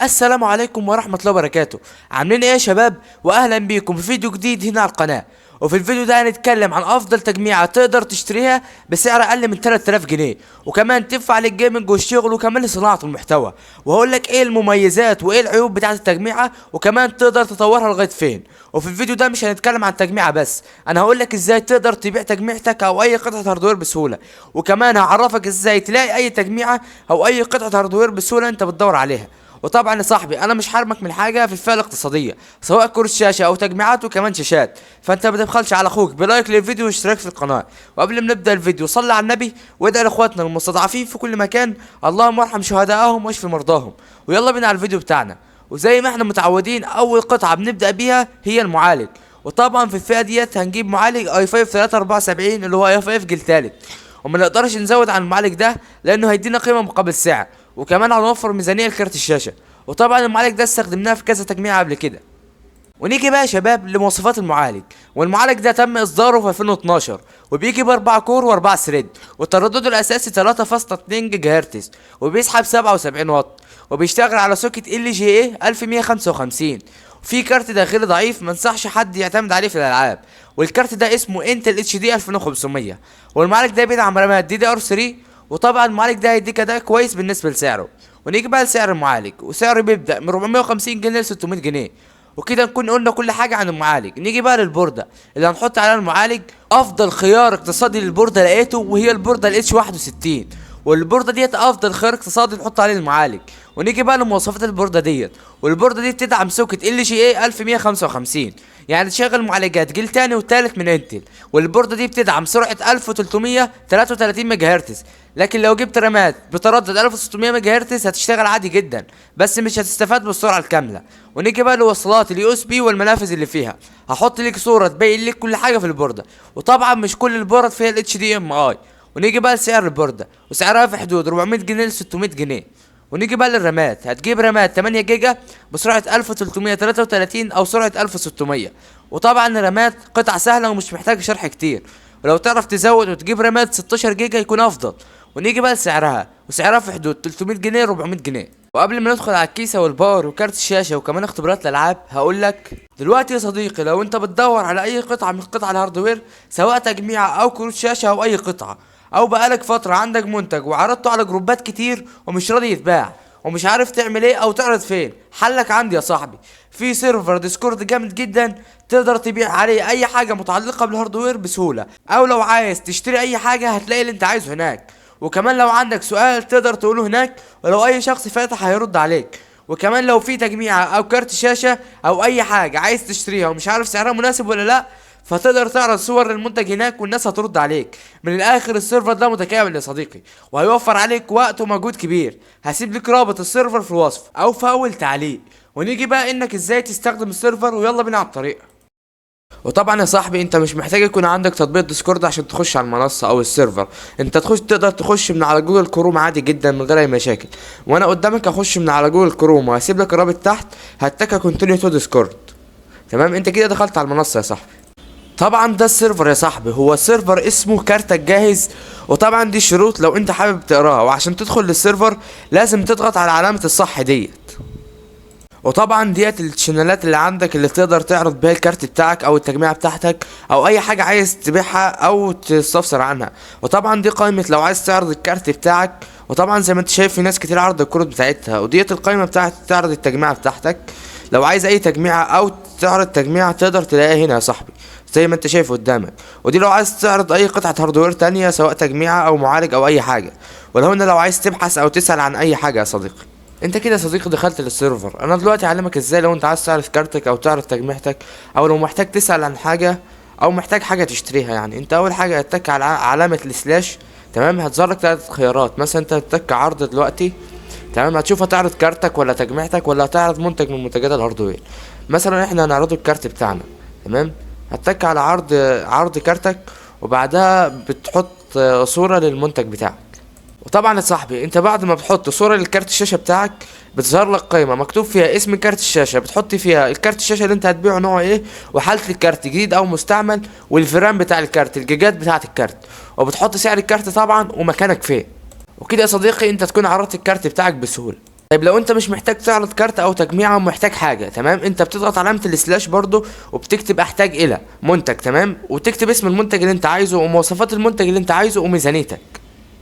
السلام عليكم ورحمة الله وبركاته. عاملين ايه يا شباب؟ واهلا بيكم في فيديو جديد هنا على القناة. وفي الفيديو ده هنتكلم عن افضل تجميعة تقدر تشتريها بسعر اقل من 3000 جنيه، وكمان تنفع للجيمنج والشغل وكمان لصناعة المحتوى. وهقول لك ايه المميزات وايه العيوب بتاعة التجميعة، وكمان تقدر تطورها لغاية فين. وفي الفيديو ده مش هنتكلم عن تجميعة بس، انا هقول لك ازاي تقدر تبيع تجميعتك او اي قطعة هاردوير بسهولة، وكمان هعرفك ازاي تلاقي اي تجميعة او اي قطعة هاردوير بسهولة انت بتدور عليها. وطبعا يا صاحبي انا مش حارمك من حاجه في الفئه الاقتصاديه، سواء كروت شاشه او تجميعات وكمان شاشات، فانت ما تبخلش على اخوك بلايك للفيديو واشتراك في القناه. وقبل ما نبدا الفيديو صلي على النبي وادعي لاخواتنا المستضعفين في كل مكان، اللهم ارحم شهدائهم واشف مرضاهم. ويلا بينا على الفيديو بتاعنا. وزي ما احنا متعودين اول قطعه بنبدا بيها هي المعالج. وطبعا في الفئه ديت هنجيب معالج اي 5 374 اللي هو اي 5 جيل تالت، وما نقدرش نزود عن المعالج ده لانه هيدينا قيمه مقابل سعر، وكمان هنوفر ميزانيه لكارت الشاشه. وطبعا المعالج ده استخدمناه في كذا تجميع قبل كده. ونيجي بقى يا شباب لمواصفات المعالج. والمعالج ده تم اصداره في 2012، وبيجي ب4 كور و4 ثريد، وتردده الاساسي 3.2 جيجا هرتز، وبيسحب 77 واط، وبيشتغل على سوكت ال جي اي 1155. وفي كارت داخلي ضعيف منصحش حد يعتمد عليه في الالعاب، والكارت ده اسمه انتل اتش دي 2500. والمعالج ده بيدعم رامات دي دي ار 3. وطبعا المعالج ده هيديك اداء كويس بالنسبه لسعره. ونيجي بقى لسعر المعالج، وسعره بيبدأ من 450 جنيه ل 600 جنيه. وكده نكون قلنا كل حاجة عن المعالج. نيجي بقى للبوردة اللي هنحط عليها المعالج. أفضل خيار اقتصادي للبوردة لقيته وهي البوردة الاتش 61، والبوردة ديت أفضل خيار اقتصادي نحط عليه المعالج. ونيجي بقى لمواصفات البورده ديت. والبورده دي بتدعم سوكت ال جي اي 1155، يعني تشغل معالجات جيل تاني وتالت من انتل. والبورده دي بتدعم سرعه 1333 ميجا هرتز، لكن لو جبت رامات بتردد 1600 ميجا هرتز هتشتغل عادي جدا، بس مش هتستفاد بالسرعه الكامله. ونيجي بقى لوصلات اليو اس بي والمنافذ اللي فيها. هحط لك صوره تبين لك كل حاجه في البورده، وطبعا مش كل البورد فيها الاتش دي ام اي. ونيجي بقى لسعر البورده، وسعرها في حدود 400 جنيه ل 600 جنيه. ونيجي بقى للرامات. هتجيب رامات 8 جيجا بسرعه 1333 او سرعه 1600. وطبعا الرامات قطعه سهله ومش محتاجه شرح كتير، ولو تعرف تزود وتجيب رامات 16 جيجا يكون افضل. ونيجي بقى لسعرها، وسعرها في حدود 300 جنيه ل 400 جنيه. وقبل ما ندخل على الكيسه والباور وكارت الشاشه وكمان اختبارات الالعاب، هقول لك دلوقتي يا صديقي لو انت بتدور على اي قطعه من قطع الهاردوير، سواء تجميعه او كروت شاشه او اي قطعه، او بقالك فتره عندك منتج وعرضته على جروبات كتير ومش راضي يتباع ومش عارف تعمل ايه او تعرض فين، حلك عندي يا صاحبي. في سيرفر ديسكورد جامد جدا تقدر تبيع عليه اي حاجه متعلقه بالهاردوير بسهوله، او لو عايز تشتري اي حاجه هتلاقي اللي انت عايزه هناك. وكمان لو عندك سؤال تقدر تقوله هناك، ولو اي شخص فاتح هيرد عليك. وكمان لو في تجميعة او كارت شاشة او اي حاجة عايز تشتريها ومش عارف سعرها مناسب ولا لا، فتقدر تعرض صور للمنتج هناك والناس هترد عليك. من الاخر السيرفر ده متكامل يا صديقي، وهيوفر عليك وقت ومجهود كبير. هسيب لك رابط السيرفر في الوصف او في اول تعليق. ونيجي بقى انك ازاي تستخدم السيرفر، ويلا بينا على الطريق. وطبعا يا صاحبي انت مش محتاج يكون عندك تطبيق ديسكورد عشان تخش على المنصه او السيرفر. انت تقدر تخش من على جوجل كروم عادي جدا من غير اي مشاكل. وانا قدامك اخش من على جوجل كروم وهسيب لك الرابط تحت، هتك كونتينيو تو ديسكورد. تمام، انت كده دخلت على المنصه يا صاحبي. طبعا ده السيرفر يا صاحبي، هو سيرفر اسمه كارتك جاهز. وطبعا دي الشروط لو انت حابب تقراها، وعشان تدخل للسيرفر لازم تضغط على علامه الصح ديت. وطبعا ديت الشانلات اللي عندك اللي تقدر تعرض بيها الكارت بتاعك او التجميعة بتاعتك او اي حاجة عايز تبيعها او تستفسر عنها. وطبعا دي قائمة لو عايز تعرض الكارت بتاعك. وطبعا زي ما انت شايف في ناس كتير عرض الكروت بتاعتها، وديت القائمة بتاعت تعرض التجميعة بتاعتك. لو عايز اي تجميعة او تعرض تجميعة تقدر تلاقيها هنا يا صاحبي زي ما انت شايف قدامك. ودي لو عايز تعرض اي قطعة هاردوير تانية سواء تجميعة او معالج او اي حاجة. ولو هنا لو عايز تبحث او تسأل عن اي حاجة يا صديقي. انت كده يا صديقي دخلت للسيرفر. انا دلوقتي اعلمك ازاي لو انت عايز تعرض كارتك او تعرض تجميعتك، او لو محتاج تسأل عن حاجة او محتاج حاجة تشتريها. يعني انت اول حاجة هتتك على علامة السلاش. تمام، هتظهر لك 3 خيارات. مثلا انت هتتك عرض دلوقتي. تمام، هتشوف هتعرض كارتك ولا تجميعتك ولا هتعرض منتج من منتجات الهاردوير. مثلا احنا هنعرضه الكارت بتاعنا. تمام، هتتك على عرض كارتك، وبعدها بتحط صورة للمنتج بتاعك. وطبعا يا صاحبي انت بعد ما بتحط صورة للكارت الشاشة بتاعك بتظهر لك قائمة مكتوب فيها اسم كارت الشاشة، بتحط فيها الكارت الشاشة اللي انت هتبيعه نوعه ايه، وحالة الكارت جديد او مستعمل، والفرام بتاع الكارت، الجيجات بتاعة الكارت، وبتحط سعر الكارت طبعا ومكانك فين. وكده يا صديقي انت تكون عرضت الكارت بتاعك بسهولة. طيب لو انت مش محتاج تعرض كارت او تجميعه ومحتاج حاجه، تمام، انت بتضغط علامه السلاش برضو وبتكتب احتاج الى منتج، تمام، وتكتب اسم المنتج اللي انت عايزه ومواصفات المنتج اللي انت عايزه وميزانيتك.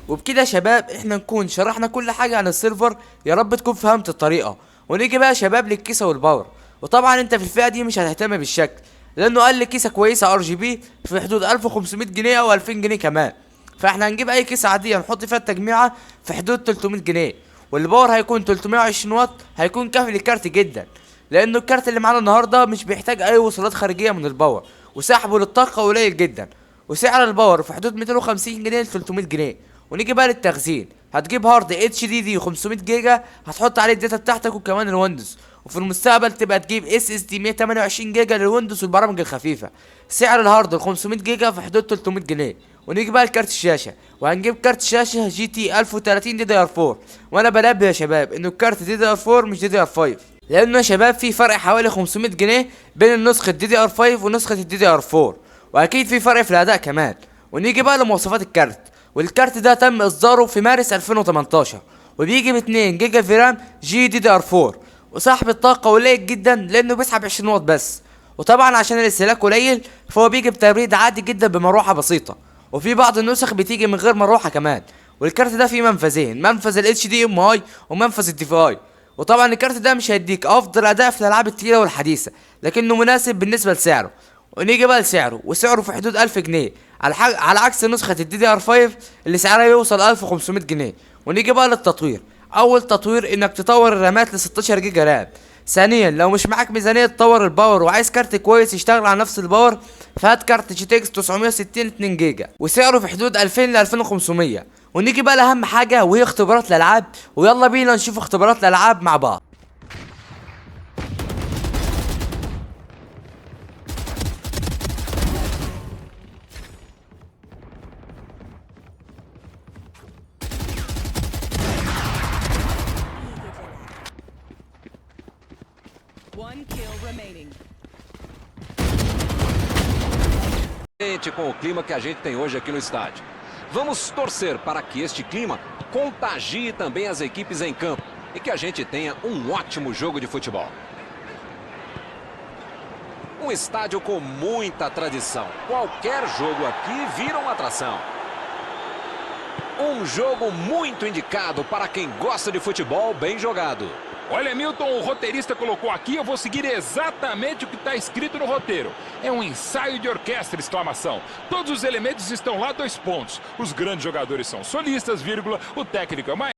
وبكده يا شباب احنا نكون شرحنا كل حاجه عن السيرفر، يا رب تكون فهمت الطريقه. ونيجي بقى يا شباب للكيسه والباور. وطبعا انت في الفئه دي مش هتهتم بالشكل، لانه قال لي كيسه كويسه ار جي بي في حدود 1500 جنيه او 2000 جنيه كمان. فاحنا هنجيب اي كيسه عاديه نحط فيها التجميعه في حدود 300 جنيه، والباور هيكون 320 واط، هيكون كافي للكارت جدا، لانه الكارت اللي معانا النهارده مش بيحتاج اي وصلات خارجيه من الباور، وسحبه للطاقه قليل جدا. وسعر الباور في حدود 250 جنيه ل 300 جنيه. ونيجي بقى للتخزين، هتجيب هارد اتش دي دي 500 جيجا، هتحط عليه الداتا بتاعتك وكمان الويندوز. وفي المستقبل تبقى تجيب اس اس دي 128 جيجا للويندوز والبرامج الخفيفه. سعر الهارد ال 500 جيجا في حدود 300 جنيه. ونيجي بقى لكارت الشاشه، وهنجيب كارت شاشه جي تي 1030 دي دي ار 4. وانا بنبه يا شباب انه الكارت دي دي ار 4 مش دي دي ار 5، لانه يا شباب في فرق حوالي 500 جنيه بين النسخه دي دي ار 5 ونسخه الدي دي ار 4، واكيد في فرق في الاداء كمان. ونيجي بقى لمواصفات الكارت، والكارت ده تم اصداره في مارس 2018، وبيجي ب 2 جيجا في رام جي دي دي ار 4، وسحب الطاقه قليل جدا لانه بيسحب 20 واط بس. وطبعا عشان الاستهلاك قليل فهو بيجي بتبريد عادي جدا بمروحه بسيطه، وفي بعض النسخ بتيجي من غير مروحه كمان. والكارت ده فيه منفذين، منفذ ال اتش دي ام اي ومنفذ الدي في اي. وطبعا الكارت ده مش هيديك افضل اداء في الالعاب التقيله والحديثه، لكنه مناسب بالنسبه لسعره. ونيجي بقى لسعره، وسعره في حدود 1000 جنيه على عكس نسخه الدي دي ار 5 اللي سعرها بيوصل 1500 جنيه. ونيجي بقى للتطوير، اول تطوير انك تطور الرامات ل 16 جيجا رام. ثانيا لو مش معاك ميزانيه تطور الباور وعايز كارت كويس يشتغل على نفس الباور، فهات كارت جي تي اكس 960 2 جيجا وسعره في حدود 2000 ل 2500. ونيجي بقى لاهم حاجه وهي اختبارات الالعاب، ويلا بينا نشوف اختبارات الالعاب مع بعض. One kill remaining. Com o clima que a gente tem hoje aqui no estádio. Vamos torcer para que este clima contagie também as equipes em campo e que a gente tenha um ótimo jogo de futebol. Um estádio com muita tradição. Qualquer jogo aqui vira uma atração. Um jogo muito indicado para quem gosta de futebol bem jogado. Olha, Milton, o roteirista colocou aqui, eu vou seguir exatamente o que está escrito no roteiro. É um ensaio de orquestra, exclamação. Todos os elementos estão lá, 2 pontos. Os grandes jogadores são solistas, vírgula, o técnico é mais...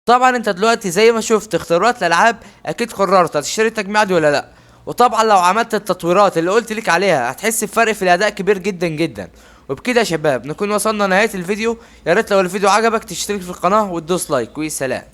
طبعا انت دلوقتي زي ما شفت اختيارات الالعاب، اكيد قررت هتشتري التجميع دي ولا لا. وطبعا لو عملت التطويرات اللي قلت لك عليها هتحس بفرق في الاداء كبير جدا جدا. وبكده يا شباب نكون وصلنا نهايه الفيديو. يا ريت لو الفيديو عجبك تشترك في القناه وتدوس لايك، وسلام.